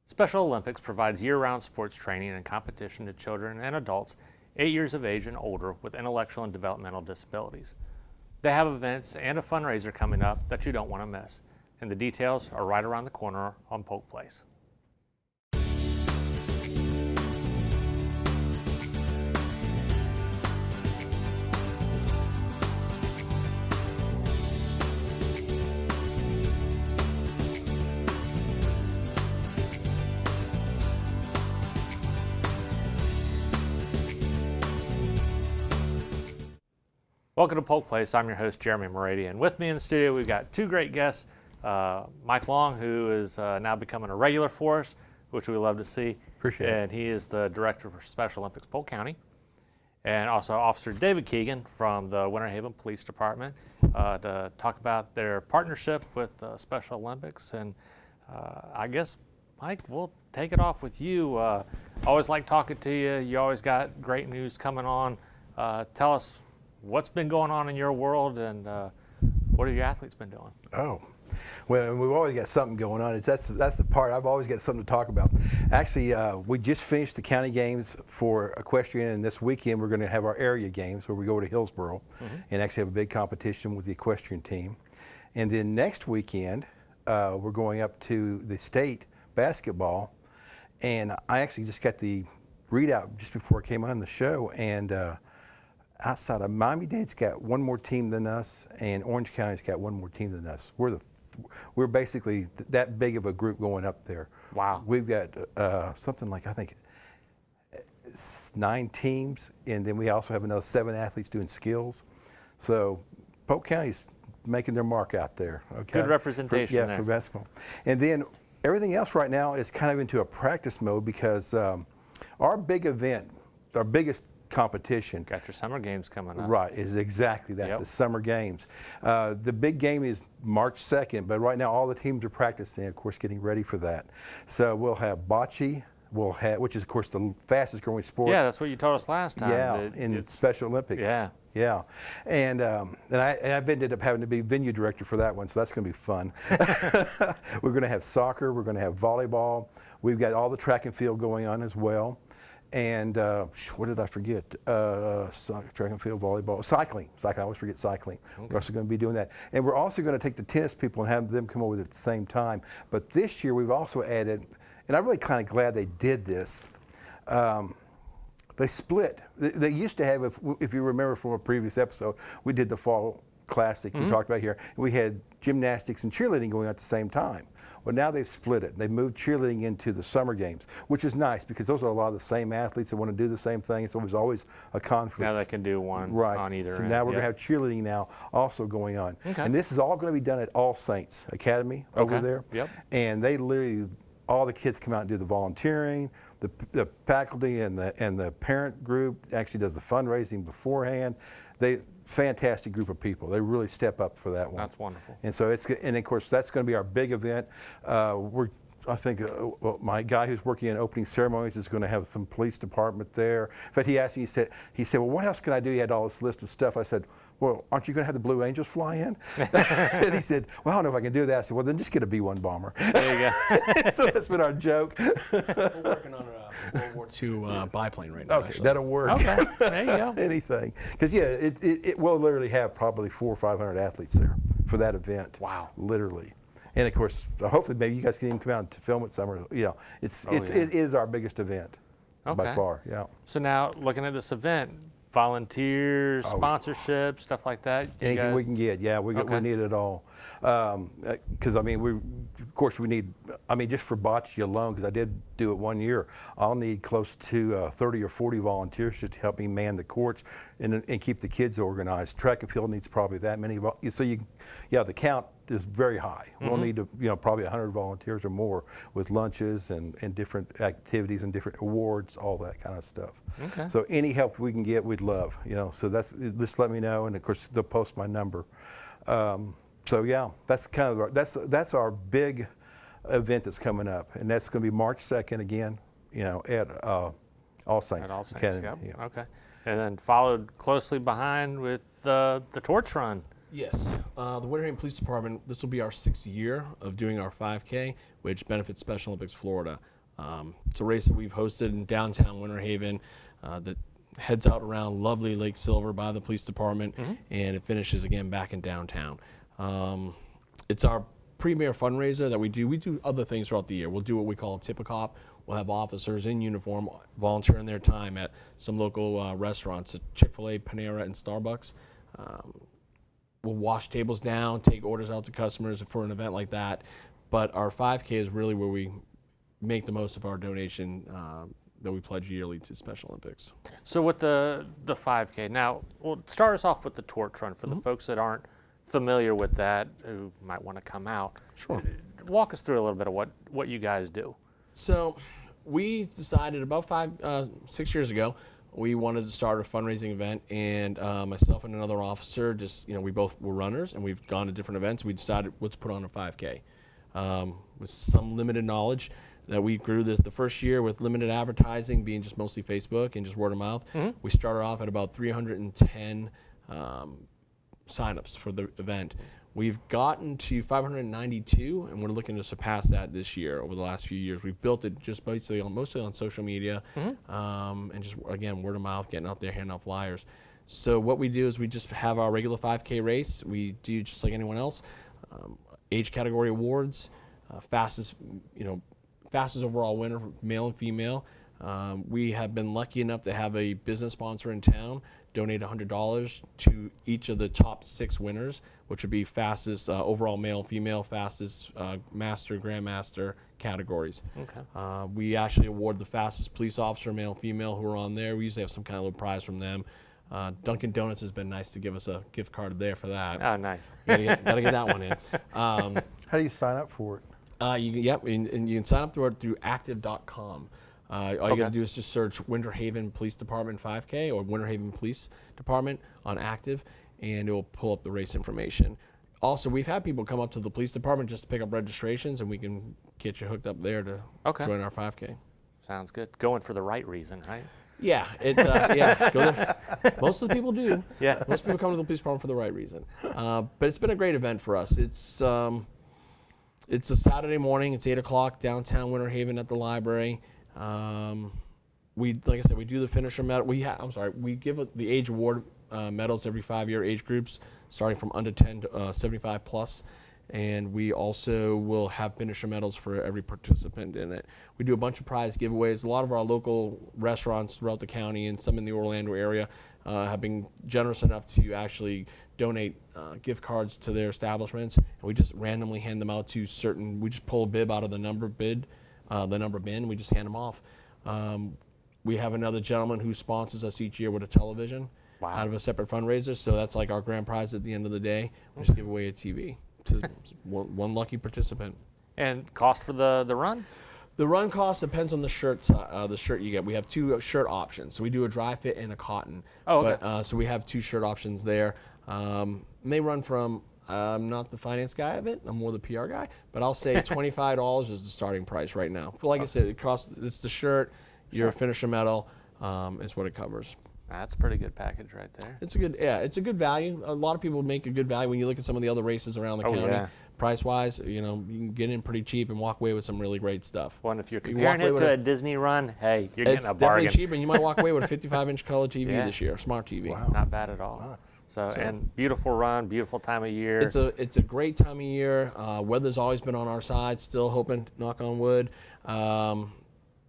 Special Olympics provides year-round sports training and competition to children and adults 8 years of age and older with intellectual and developmental disabilities. They have events and a fundraiser coming up that you don't want to miss, and the details are right around the corner on Polk Place. Welcome to Polk Place. I'm your host, Jeremy Morady, and with me in the studio we've got two great guests. Mike Long, who is now becoming a regular for us, which we love to see. Appreciate it. And he is the Director for Special Olympics Polk County. And also Officer David Keegan from the Winter Haven Police Department to talk about their partnership with Special Olympics. And I guess, Mike, we'll take it off with you. Always like talking to you. You always got great news coming on. Tell us what's been going on in your world, and what have your athletes been doing? Oh, well, we've always got something going on. That's the part. I've always got something to talk about. Actually, we just finished the county games for equestrian, and this weekend we're going to have our area games where we go to Hillsboro and actually have a big competition with the equestrian team. And then next weekend, we're going up to the state basketball, and I actually just got the readout just before I came on the show, and outside of Miami-Dade's got one more team than us, and Orange County's got one more team than us. We're basically that big of a group going up there. Wow. We've got something like, I think, 9 teams, and then we also have another 7 athletes doing skills. So Polk County's making their mark out there. Okay? Good representation there. For basketball. And then everything else right now is kind of into a practice mode because our big event, our biggest competition. Got your summer games coming up. Right, is exactly that, Yep. The summer games. The big game is March 2nd, but right now all the teams are practicing, of course, getting ready for that. So we'll have bocce, which is, of course, the fastest growing sport. Yeah, that's what you told us last time. Yeah, in Special Olympics. Yeah. Yeah, and I've ended up having to be venue director for that one, so that's going to be fun. We're going to have soccer, we're going to have volleyball. We've got all the track and field going on as well. And what did I forget? Soccer, track and field, volleyball, cycling. I always forget cycling. Okay. We're also going to be doing that. And we're also going to take the tennis people and have them come over at the same time. But this year we've also added, and I'm really kind of glad they did this, they split. They used to have, if you remember from a previous episode, we did the fall classic we talked about here. We had gymnastics and cheerleading going on at the same time. Well, now they've split it. They moved cheerleading into the summer games, which is nice because those are a lot of the same athletes that want to do the same thing. So there's always a conflict. Now they can do one on either So end. now we're going to have cheerleading now also going on. Okay. And this is all going to be done at All Saints Academy over there. Yep. And they literally, all the kids come out and do the volunteering. The faculty and the parent group actually does the fundraising beforehand. Fantastic group of people. They really step up for that one. That's wonderful. And so and of course that's going to be our big event. I think my guy who's working in opening ceremonies is going to have some police department there. In fact, he asked me, he said, well, what else can I do? He had all this list of stuff. I said, well, aren't you going to have the Blue Angels fly in? And he said, well, I don't know if I can do that. I said, well, then just get a B-1 bomber. There you go. So that's been our joke. We're working on a World War II biplane right now. Okay, actually. that'll work. Okay, there you go. Anything. Because, yeah, it will literally have probably 400 or 500 athletes there for that event. Wow. Literally. And, of course, hopefully maybe you guys can even come out and film it somewhere. Yeah, it is our biggest event by far. Yeah. So now, looking at this event, volunteers, sponsorships, stuff like that. Anything we can get, yeah, we need it all. Because I mean, of course we need. I mean, just for bocce alone, because I did do it one year, I'll need close to 30 or 40 volunteers just to help me man the courts and keep the kids organized. Track and field needs probably that many. So the count is very high. We'll need to, probably 100 volunteers or more with lunches and different activities and different awards, all that kind of stuff. Okay. So any help we can get, we'd love. So just let me know, and of course they'll post my number. So yeah, that's kind of that's our big event that's coming up, and that's going to be March 2nd again. At All Saints. At All Saints. Academy. Yep. Okay. And then followed closely behind with the torch run. Yes. The Winter Haven Police Department, this will be our 6th year of doing our 5K, which benefits Special Olympics Florida. It's a race that we've hosted in downtown Winter Haven that heads out around lovely Lake Silver by the police department, and it finishes again back in downtown. It's our premier fundraiser that we do. We do other things throughout the year. We'll do what we call a tip-a-cop. We'll have officers in uniform volunteering their time at some local restaurants, Chick-fil-A, Panera, and Starbucks. We'll wash tables down, take orders out to customers for an event like that. But our 5K is really where we make the most of our donation that we pledge yearly to Special Olympics. So with the 5K, now, well, start us off with the torch run for the folks that aren't familiar with that, who might want to come out. Sure. Walk us through a little bit of what you guys do. So we decided about 6 years ago, we wanted to start a fundraising event, and myself and another officer, we both were runners, and we've gone to different events. We decided, let's put on a 5K. With some limited knowledge that we grew the first year with limited advertising, being just mostly Facebook and just word of mouth. We started off at about 310 signups for the event. We've gotten to 592, and we're looking to surpass that this year. Over the last few years, we've built it just basically mostly on social media, and just again word of mouth, getting out there, handing out flyers. So what we do is we just have our regular 5K race. We do just like anyone else, age category awards, fastest overall winner, male and female. We have been lucky enough to have a business sponsor in town donate $100 to each of the top 6 winners, which would be fastest overall male, female, fastest master, grandmaster categories. Okay. We actually award the fastest police officer, male, female, who are on there. We usually have some kind of little prize from them. Dunkin' Donuts has been nice to give us a gift card there for that. Oh, nice. Gotta get that one in. How do you sign up for it? And you can sign up through active.com. All you got to do is just search Winter Haven Police Department 5K or Winter Haven Police Department on Active, and it will pull up the race information. Also, we've had people come up to the police department just to pick up registrations, and we can get you hooked up there to join our 5K. Sounds good. Going for the right reason, right? Yeah, it's go there. Most of the people do. Yeah. Most people come to the police department for the right reason. But it's been a great event for us. It's a Saturday morning. It's 8 o'clock downtown Winter Haven at the library. Like I said, we do the finisher medal. We give the age award medals every 5-year age groups, starting from under 10 to 75 plus. And we also will have finisher medals for every participant in it. We do a bunch of prize giveaways. A lot of our local restaurants throughout the county and some in the Orlando area have been generous enough to actually donate gift cards to their establishments. And we just randomly hand them out to we just pull a bib out of the number bin, we just hand them off. We have another gentleman who sponsors us each year with a television out of a separate fundraiser. So that's like our grand prize at the end of the day. We just give away a TV to one lucky participant. And cost for the run? The run cost depends on the shirt you get. We have 2 shirt options. So we do a dry fit and a cotton. Oh, okay. But, so we have 2 shirt options there. And they run from, I'm not the finance guy of it, I'm more the PR guy, but I'll say $25 is the starting price right now. But like I said, it's the shirt, your finisher medal is what it covers. That's a pretty good package right there. It's a good value. A lot of people make a good value when you look at some of the other races around the county. Yeah. Price-wise, you can get in pretty cheap and walk away with some really great stuff. Well, and if you're comparing it to a Disney run, hey, you're getting a bargain. It's definitely cheap, and you might walk away with a 55-inch color TV this year, smart TV. Wow. Not bad at all. Nice. So, and beautiful run, beautiful time of year. It's a great time of year. Weather's always been on our side. Still hoping, knock on wood.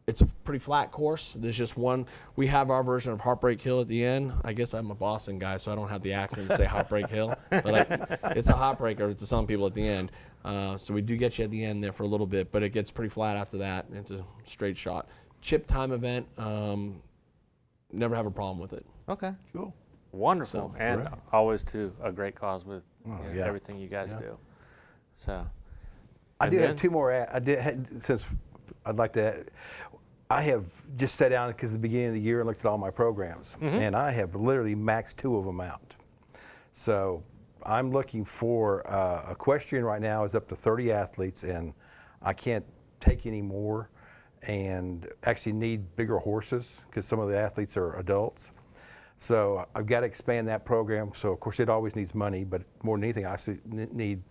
It's a pretty flat course. There's just one. We have our version of Heartbreak Hill at the end. I guess I'm a Boston guy, so I don't have the accent to say Heartbreak Hill. But it's a heartbreaker to some people at the end. So we do get you at the end there for a little bit, but it gets pretty flat after that. It's a straight shot. Chip time event. Never have a problem with it. Okay. Cool. Wonderful. And great. always to a great cause with yeah. everything you guys do. So. I do have 2 more. Since I'd like to. I have just sat down because at the beginning of the year and looked at all my programs, and I have literally maxed 2 of them out. So I'm looking for equestrian right now is up to 30 athletes, and I can't take any more, and actually need bigger horses because some of the athletes are adults. So I've got to expand that program. So of course it always needs money, but more than anything, I need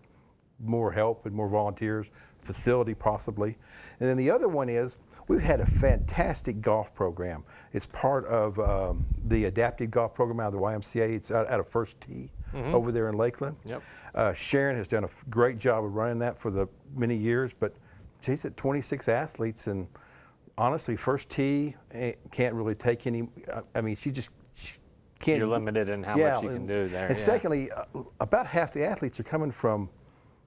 more help and more volunteers, facility possibly. And then the other one is, We've had a fantastic golf program. It's part of the adaptive golf program out of the YMCA. It's out of First Tee over there in Lakeland. Yep. Sharon has done a great job of running that for the many years, but she's at 26 athletes, and honestly, First Tee can't really take any. I mean, she can't. You're limited in how much you can do there. And secondly, about half the athletes are coming from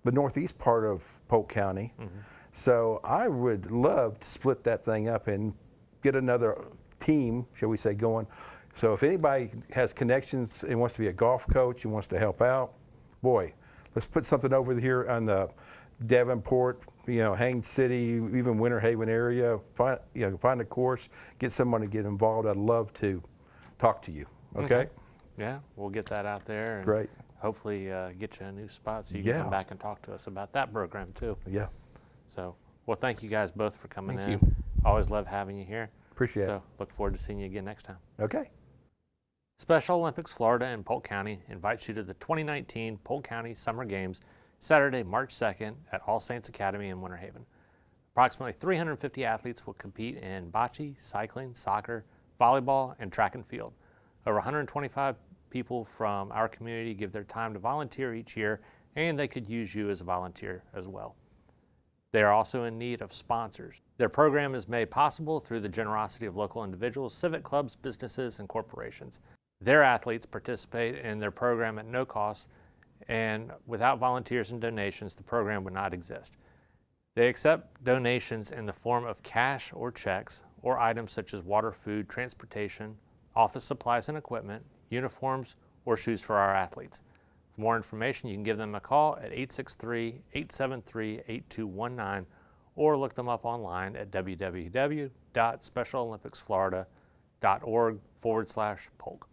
the northeast part of Polk County. So I would love to split that thing up and get another team, shall we say, going. So if anybody has connections and wants to be a golf coach and wants to help out, boy, let's put something over here on the Davenport, Haines City, even Winter Haven area. Find a course, get someone to get involved. I'd love to talk to you. Okay? Yeah, we'll get that out there. And Great. hopefully get you a new spot so you can come back and talk to us about that program too. Yeah. So, well, thank you guys both for coming in. Thank you. Always love having you here. Appreciate it. So, look forward to seeing you again next time. Okay. Special Olympics Florida and Polk County invites you to the 2019 Polk County Summer Games, Saturday, March 2nd at All Saints Academy in Winter Haven. Approximately 350 athletes will compete in bocce, cycling, soccer, volleyball, and track and field. Over 125 people from our community give their time to volunteer each year, and they could use you as a volunteer as well. They are also in need of sponsors. Their program is made possible through the generosity of local individuals, civic clubs, businesses, and corporations. Their athletes participate in their program at no cost, and without volunteers and donations, the program would not exist. They accept donations in the form of cash or checks, or items such as water, food, transportation, office supplies and equipment, uniforms, or shoes for our athletes. For more information, you can give them a call at 863-873-8219 or look them up online at www.specialolympicsflorida.org/Polk.